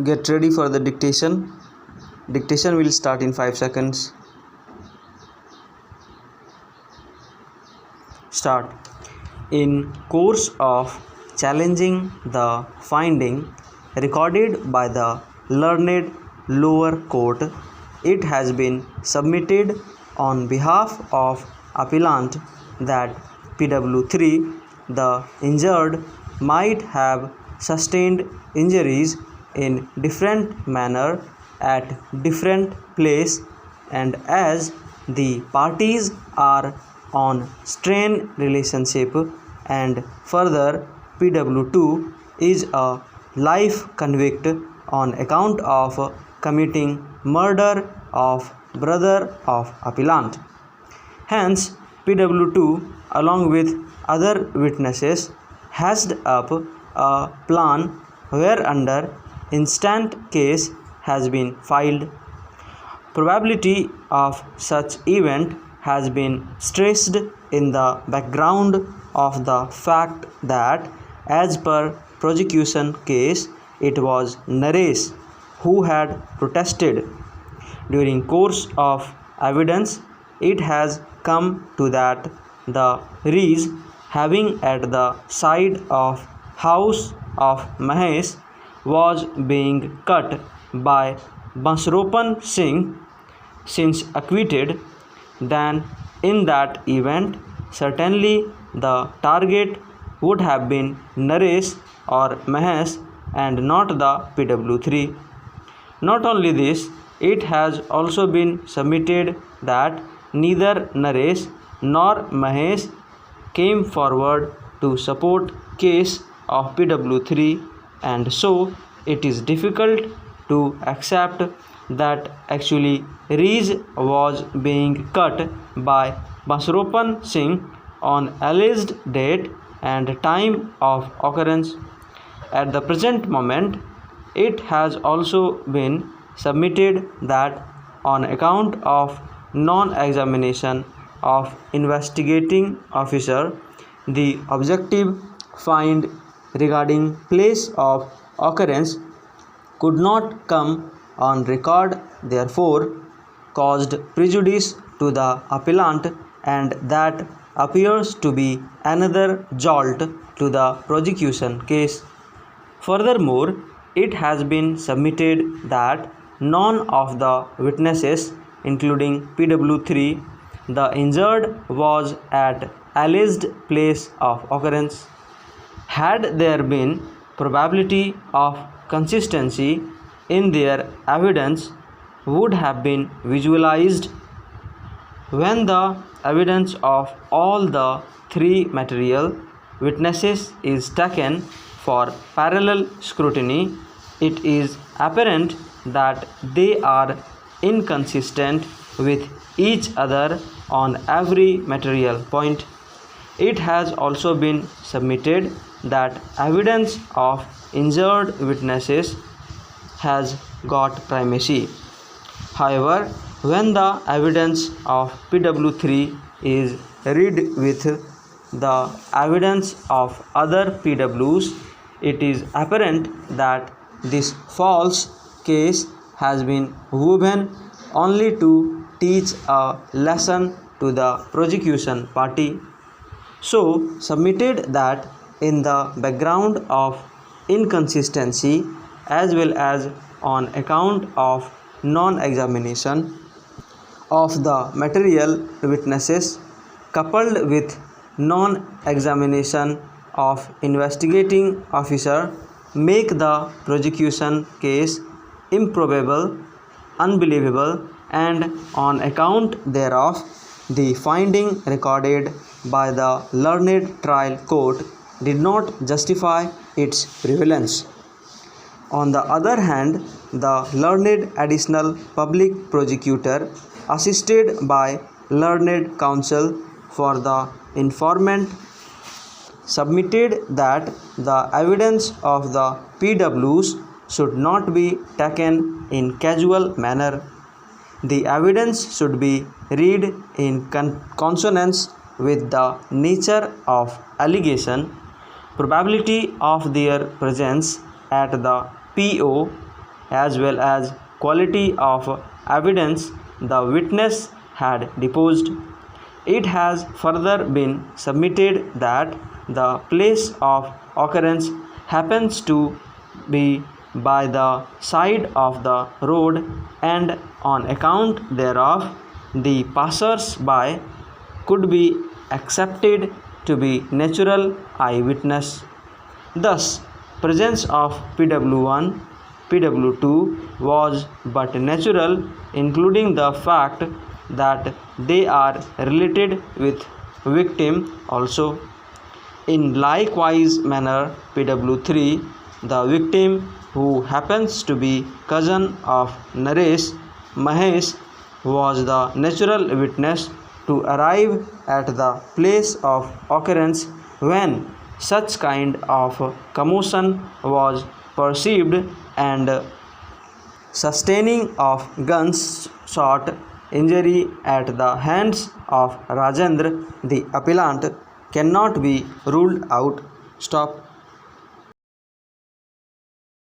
Get ready for the dictation. Dictation will start in 5 seconds. Start. In course of challenging the finding recorded by the learned lower court, it has been submitted on behalf of appellant that PW3, the injured, might have sustained injuries in different manner at different place, and as the parties are on strain relationship, and further PW2 is a life convict on account of committing murder of brother of appellant. Hence, PW2 along with other witnesses hashed up a plan whereunder instant case has been filed. Probability of such event has been stressed in the background of the fact that, as per prosecution case, it was Naresh who had protested. During course of evidence, it has come to that the Rees, having at the side of house of Mahesh, was being cut by Bansropan Singh. Since acquitted, then in that event certainly the target would have been Naresh or Mahesh and not the PW3. Not only this, it has also been submitted that neither Naresh nor Mahesh came forward to support case of PW3, and so it is difficult to accept that actually Rees was being cut by Bansropan Singh on alleged date and time of occurrence. At the present moment, it has also been submitted that on account of non-examination of investigating officer, the objective find regarding place of occurrence could not come on record, therefore caused prejudice to the appellant, and that appears to be another jolt to the prosecution case. Furthermore, it has been submitted that none of the witnesses, including PW3, the injured, was at alleged place of occurrence. Had there been probability of consistency in their evidence would have been visualized when the evidence of all the three material witnesses is taken for parallel scrutiny. It is apparent that they are inconsistent with each other on every material point. It has also been submitted that evidence of injured witnesses has got primacy. However, when the evidence of PW3 is read with the evidence of other PWs, it is apparent that this false case has been woven only to teach a lesson to the prosecution party. So submitted that in the background of inconsistency as well as on account of non-examination of the material witnesses coupled with non-examination of investigating officer make the prosecution case improbable, unbelievable, and on account thereof the finding recorded by the learned trial court did not justify its prevalence. On the other hand, the learned additional public prosecutor, assisted by learned counsel for the informant, submitted that the evidence of the PWs should not be taken in casual manner. The evidence should be read in consonance with the nature of allegation, probability of their presence at the PO, as well as quality of evidence the witness had deposed. It has further been submitted that the place of occurrence happens to be by the side of the road, and on account thereof the passers-by could be accepted to be natural eyewitness. Thus, presence of PW1, PW2 was but natural, including the fact that they are related with victim also. In likewise manner, PW3, the victim, who happens to be cousin of Naresh, Mahesh, was the natural witness to arrive at the place of occurrence when such kind of commotion was perceived, and sustaining of gunshot injury at the hands of Rajendra the appellant cannot be ruled out. Stop.